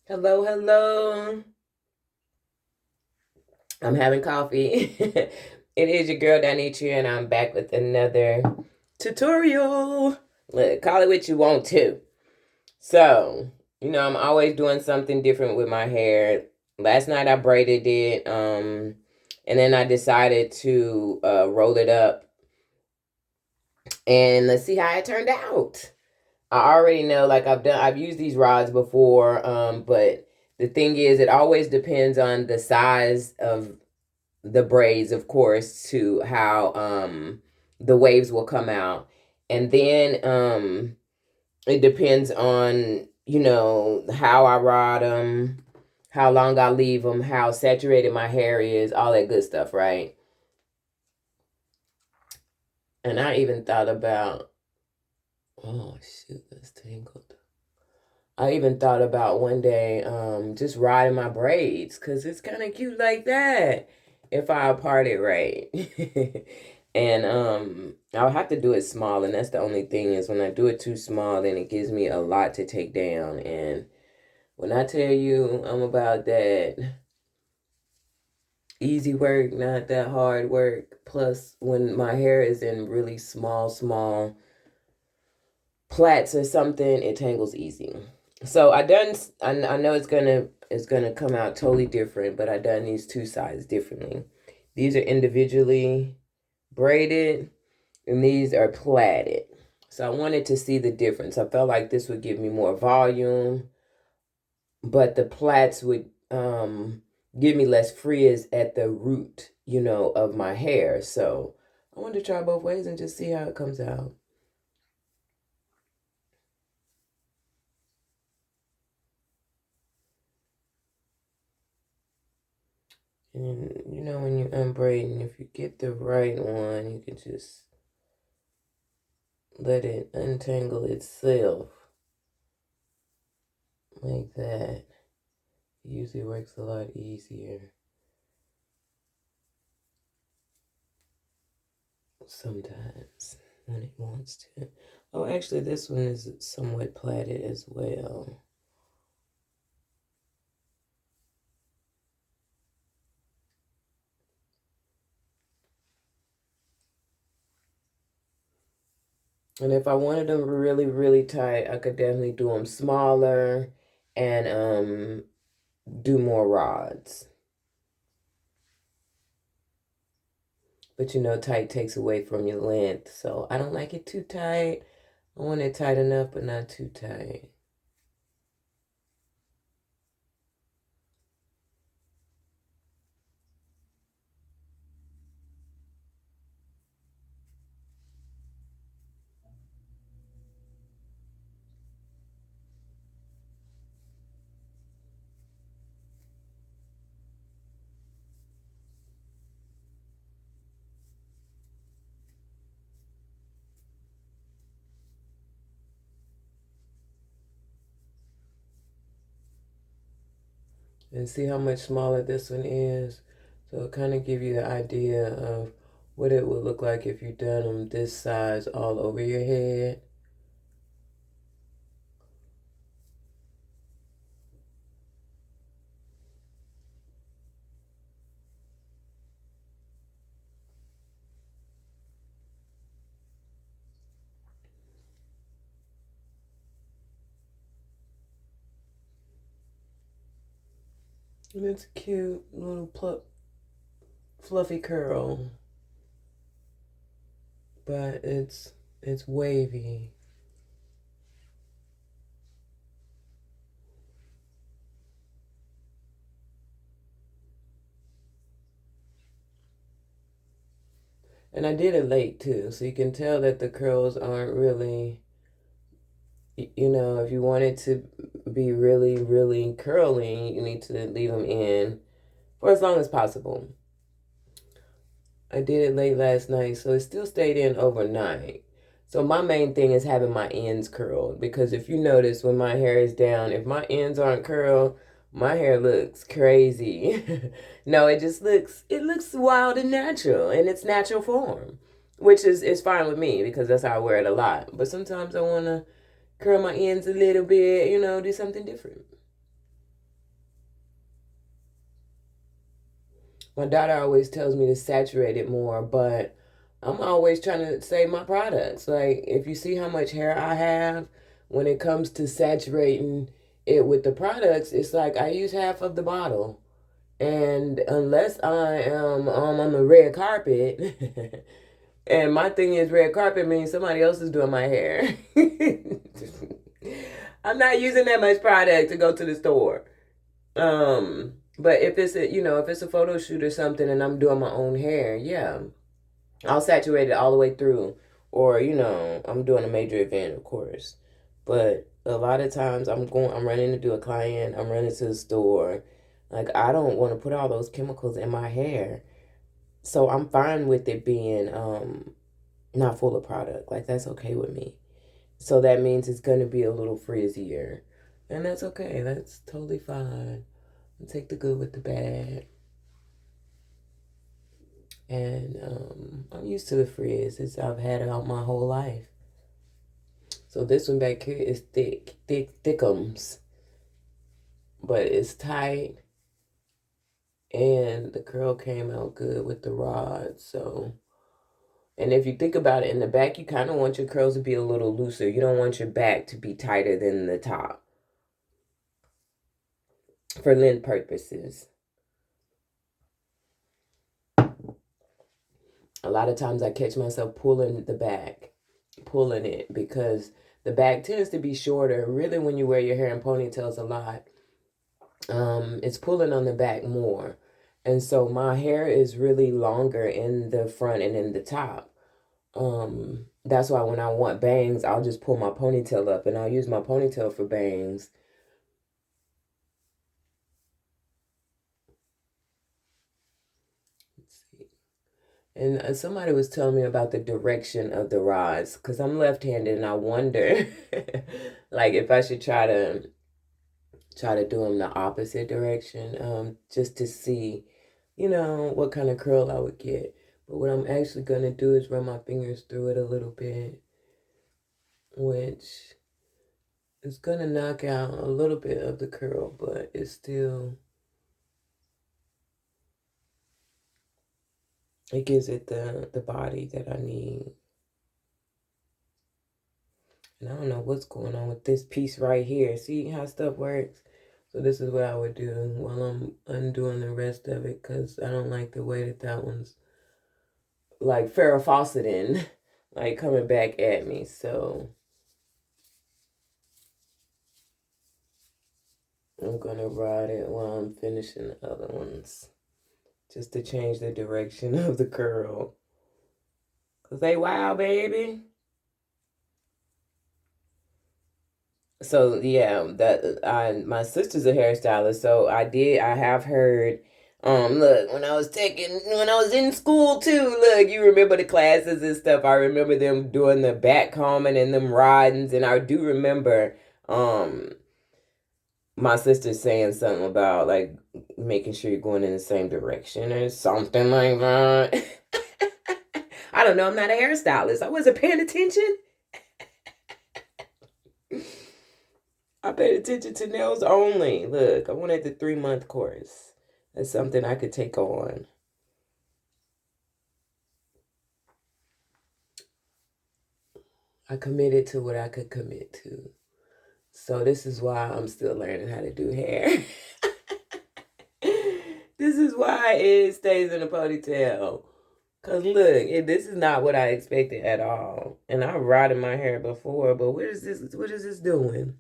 Hello, hello. I'm having coffee. It is your girl Danitria, and I'm back with another tutorial. Look, call it what you want to. So, I'm always doing something different with my hair. Last night I braided it, and then I decided to roll it up, and let's see how it turned out. I already know, like I've used these rods before, but the thing is, it always depends on the size of the braids, of course, to how the waves will come out. And then it depends on, how I rod them, how long I leave them, how saturated my hair is, all that good stuff, right? And I even thought about, oh shoot, that's tangled. I even thought about one day just riding my braids because it's kind of cute like that if I part it right. And I'll have to do it small, and that's the only thing is when I do it too small, then it gives me a lot to take down. And when I tell you I'm about that easy work, not that hard work, plus when my hair is in really small plaits or something, it tangles easy. So I know it's gonna come out totally different, but I done these two sides differently. These are individually braided and these are plaited. So I wanted to see the difference. I felt like this would give me more volume, but the plaits would give me less frizz at the root, of my hair. So I wanted to try both ways and just see how it comes out. And when you're unbraiding, if you get the right one, you can just let it untangle itself like that. It usually works a lot easier sometimes when it wants to. Oh, actually, this one is somewhat plaited as well. And if I wanted them really, really tight, I could definitely do them smaller and do more rods. But tight takes away from your length. So I don't like it too tight. I want it tight enough, but not too tight. And see how much smaller this one is. So it kind of give you the idea of what it would look like if you done them this size all over your head. And it's a cute little fluffy curl, but it's wavy. And I did it late too, so you can tell that the curls aren't really, if you want it to be really, really curly, you need to leave them in for as long as possible. I did it late last night, so it still stayed in overnight. So my main thing is having my ends curled because if you notice when my hair is down, if my ends aren't curled, my hair looks crazy. No, it looks wild and natural in its natural form, which is fine with me because that's how I wear it a lot. But sometimes I want to curl my ends a little bit, do something different. My daughter always tells me to saturate it more, but I'm always trying to save my products. Like, if you see how much hair I have, when it comes to saturating it with the products, it's like I use half of the bottle. And unless I am on the red carpet, and my thing is red carpet means somebody else is doing my hair. I'm not using that much product to go to the store. But if it's a, if it's a photo shoot or something and I'm doing my own hair, yeah, I'll saturate it all the way through. Or, I'm doing a major event, of course. But a lot of times I'm running to do a client, I'm running to the store. Like, I don't want to put all those chemicals in my hair. So I'm fine with it being not full of product. Like, that's okay with me. So that means it's going to be a little frizzier. And that's okay. That's totally fine. I'll take the good with the bad. And I'm used to the frizz. I've had it out my whole life. So this one back here is thickums. But it's tight. And the curl came out good with the rod. So, and if you think about it, in the back, you kind of want your curls to be a little looser. You don't want your back to be tighter than the top for length purposes. A lot of times I catch myself pulling the back, pulling it, because the back tends to be shorter. Really, when you wear your hair in ponytails a lot, it's pulling on the back more. And so my hair is really longer in the front and in the top. That's why when I want bangs, I'll just pull my ponytail up and I'll use my ponytail for bangs. Let's see. And somebody was telling me about the direction of the rods, because I'm left-handed and I wonder like if I should try to do them the opposite direction, just to see, what kind of curl I would get. But what I'm actually going to do is run my fingers through it a little bit, which is going to knock out a little bit of the curl, but it's still, it gives it the body that I need. And I don't know what's going on with this piece right here. See how stuff works? So this is what I would do while I'm undoing the rest of it, because I don't like the way that one's like Farrah Fawcett in, like coming back at me. So I'm gonna ride it while I'm finishing the other ones, just to change the direction of the curl. Cause they wild, baby. So yeah, my sister's a hairstylist, so I have heard. Look, when I was in school too, look, you remember the classes and stuff. I remember them doing the back combing and them ridings, and I do remember my sister saying something about like making sure you're going in the same direction or something like that. I don't know, I'm not a hairstylist. I wasn't paying attention. I paid attention to nails only. Look, I wanted the 3-month course. That's something I could take on. I committed to what I could commit to. So this is why I'm still learning how to do hair. This is why it stays in a ponytail. Cause look, this is not what I expected at all. And I've rotted my hair before, but what is this doing?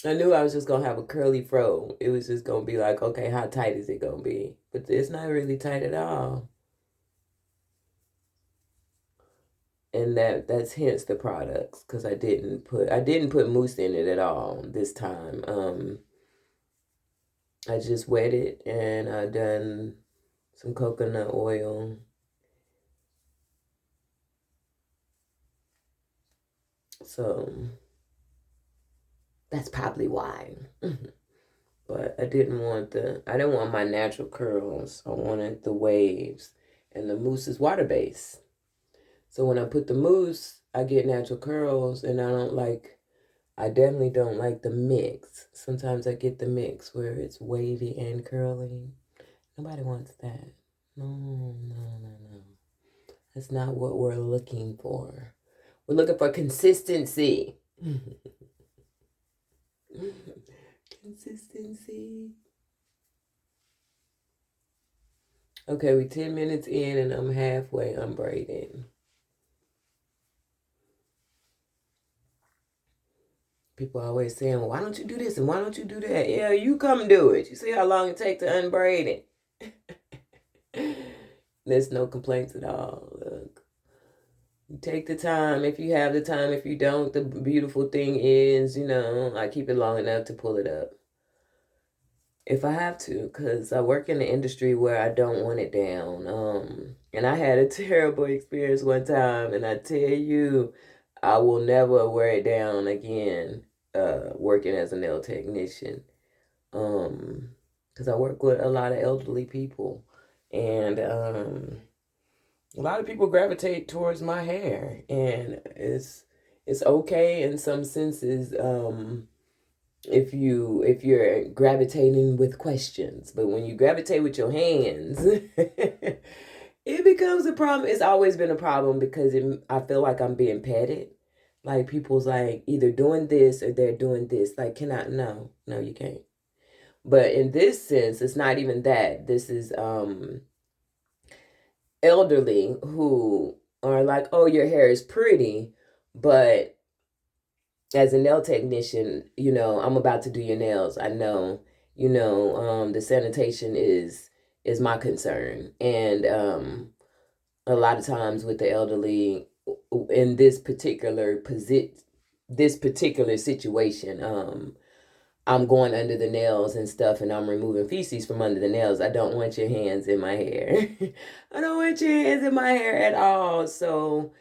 I knew I was just gonna have a curly fro. It was just gonna be like, okay, how tight is it gonna be? But it's not really tight at all. And that's hence the products, because I didn't put mousse in it at all this time. I just wet it and I done some coconut oil. So that's probably why. But I didn't want my natural curls. I wanted the waves. And the mousse is water based. So when I put the mousse, I get natural curls, and I definitely don't like the mix. Sometimes I get the mix where it's wavy and curly. Nobody wants that. No, no, no, no. That's not what we're looking for. We're looking for consistency. Consistency. Okay, we're 10 minutes in and I'm halfway unbraiding. People always saying, well, why don't you do this and why don't you do that? Yeah, you come do it. You see how long it takes to unbraid it. There's no complaints at all. Look, you take the time if you have the time. If you don't, the beautiful thing is, I keep it long enough to pull it up. If I have to, because I work in the industry where I don't want it down. And I had a terrible experience one time, and I tell you, I will never wear it down again, working as a nail technician. Because I work with a lot of elderly people, and a lot of people gravitate towards my hair, and it's okay in some senses. If you're gravitating with questions, but when you gravitate with your hands, it becomes a problem. It's always been a problem because I feel like I'm being petted. Like people's like either doing this or they're doing this. Like, no, you can't. But in this sense, it's not even that. This is elderly who are like, oh, your hair is pretty, but as a nail technician, I'm about to do your nails. I know, the sanitation is my concern. And a lot of times with the elderly in this particular situation, I'm going under the nails and stuff and I'm removing feces from under the nails. I don't want your hands in my hair. I don't want your hands in my hair at all. So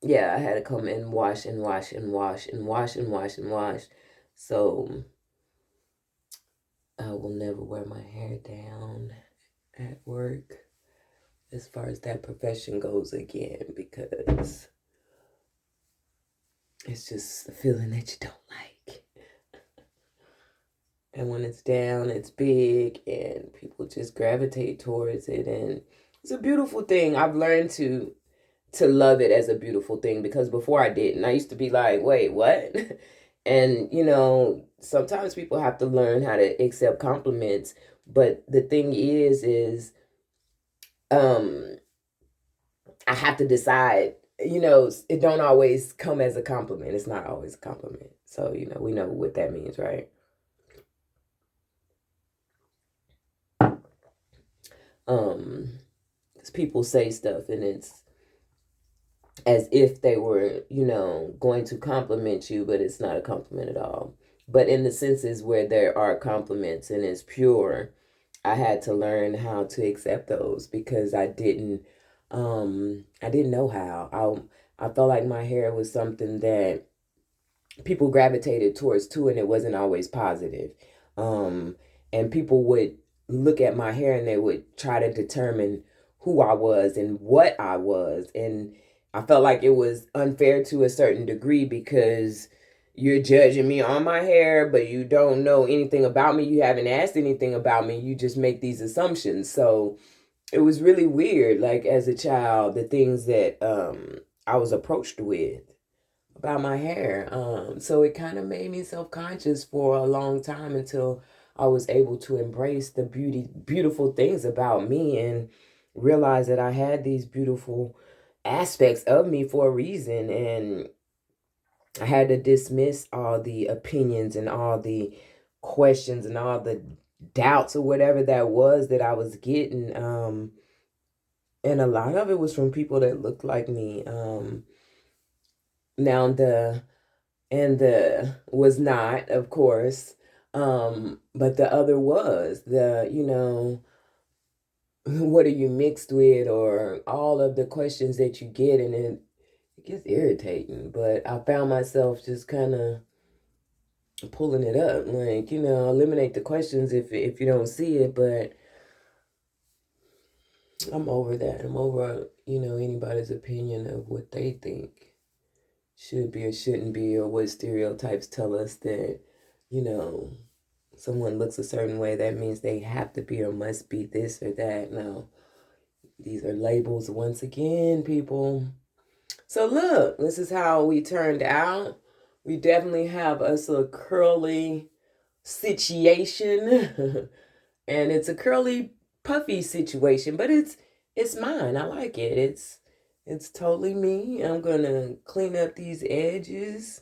yeah, I had to come and wash and wash and wash and wash and wash and wash. So I will never wear my hair down at work as far as that profession goes again, because it's just a feeling that you don't like. And when it's down, it's big and people just gravitate towards it. And it's a beautiful thing. I've learned to love it as a beautiful thing, because before I didn't. I used to be like, wait, what? And, sometimes people have to learn how to accept compliments. But the thing is, I have to decide, it don't always come as a compliment. It's not always a compliment. So, we know what that means, right? Because people say stuff and it's as if they were, going to compliment you, but it's not a compliment at all. But in the senses where there are compliments and it's pure, I had to learn how to accept those, because I didn't know how. I felt like my hair was something that people gravitated towards too, and it wasn't always positive. And people would look at my hair and they would try to determine who I was and what I was. And I felt like it was unfair to a certain degree, because you're judging me on my hair, but you don't know anything about me. You haven't asked anything about me. You just make these assumptions. So it was really weird, like as a child, the things that I was approached with about my hair. So it kind of made me self-conscious for a long time, until I was able to embrace the beautiful things about me and realize that I had these beautiful aspects of me for a reason. And I had to dismiss all the opinions and all the questions and all the doubts or whatever that was that I was getting. And a lot of it was from people that looked like me. Now the was not, of course, but the other was what are you mixed with, or all of the questions that you get, and it gets irritating. But I found myself just kind of pulling it up, like, eliminate the questions if you don't see it. But I'm over that. I'm over, anybody's opinion of what they think should be or shouldn't be, or what stereotypes tell us that, someone looks a certain way, that means they have to be or must be this or that. No, these are labels once again, people. So look, this is how we turned out. We definitely have us a curly situation. And it's a curly puffy situation, but it's mine. I like it. It's totally me. I'm gonna clean up these edges.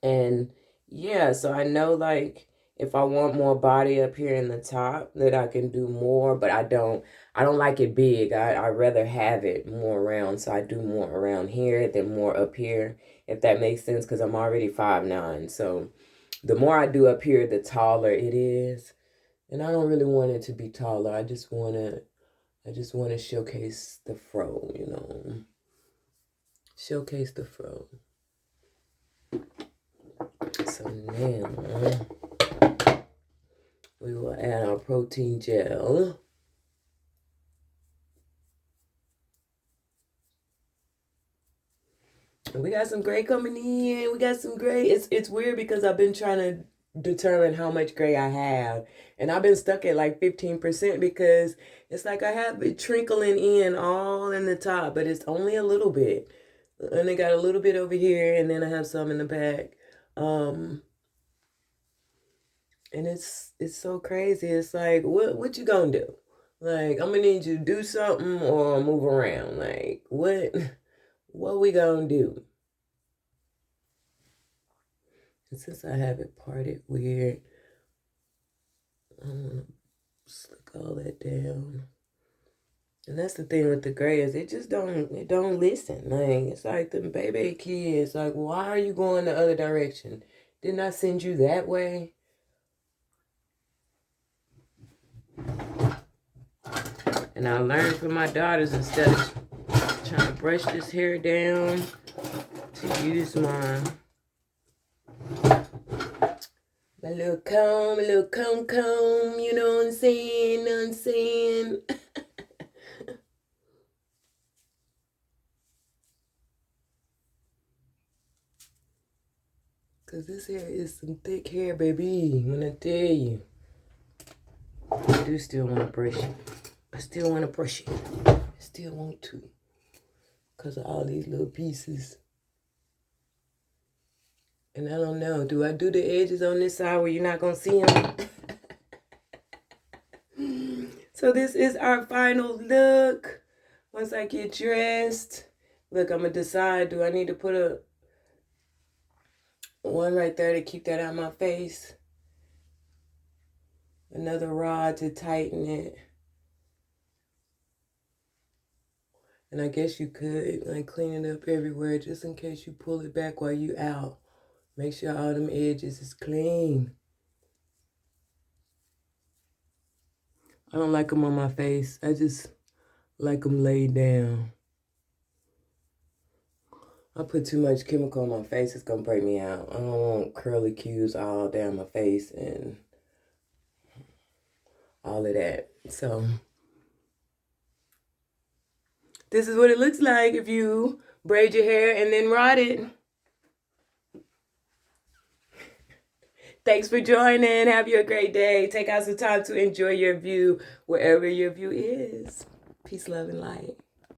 And yeah, so I know like if I want more body up here in the top that I can do more, but I don't like it big. I rather have it more around. So I do more around here than more up here, if that makes sense, because I'm already 5'9". So the more I do up here, the taller it is. And I don't really want it to be taller. I just wanna showcase the fro, you know. Showcase the fro. So now we will add our protein gel. And we got some gray coming in. We got some gray. It's weird because I've been trying to determine how much gray I have. And I've been stuck at like 15% because it's like I have it trickling in all in the top, but it's only a little bit. And I got a little bit over here, and then I have some in the back. And it's so crazy. It's like, what you gonna do? Like, I'm gonna need you to do something or move around. Like, what we gonna do? And since I have it parted weird, I'm gonna slick all that down. And that's the thing with the gray is it don't listen. Like, it's like the baby kids. Like, why are you going the other direction? Didn't I send you that way? And I learned from my daughters, instead of trying to brush this hair down, to use my little comb, you know what I'm saying? Because this hair is some thick hair, baby, when I tell you. I do still want to brush it. I still want to brush it. I still want to. Because of all these little pieces. And I don't know. Do I do the edges on this side where you're not going to see them? So this is our final look. Once I get dressed. Look, I'm going to decide. Do I need to put one right there to keep that out of my face? Another rod to tighten it. And I guess you could like clean it up everywhere just in case you pull it back while you out. Make sure all them edges is clean. I don't like them on my face. I just like them laid down. I put too much chemical on my face, it's gonna break me out. I don't want curly cues all down my face and all of that. So this is what it looks like if you braid your hair and then rod it. Thanks for joining. Have you a great day. Take out some time to enjoy your view wherever your view is. Peace, love, and light.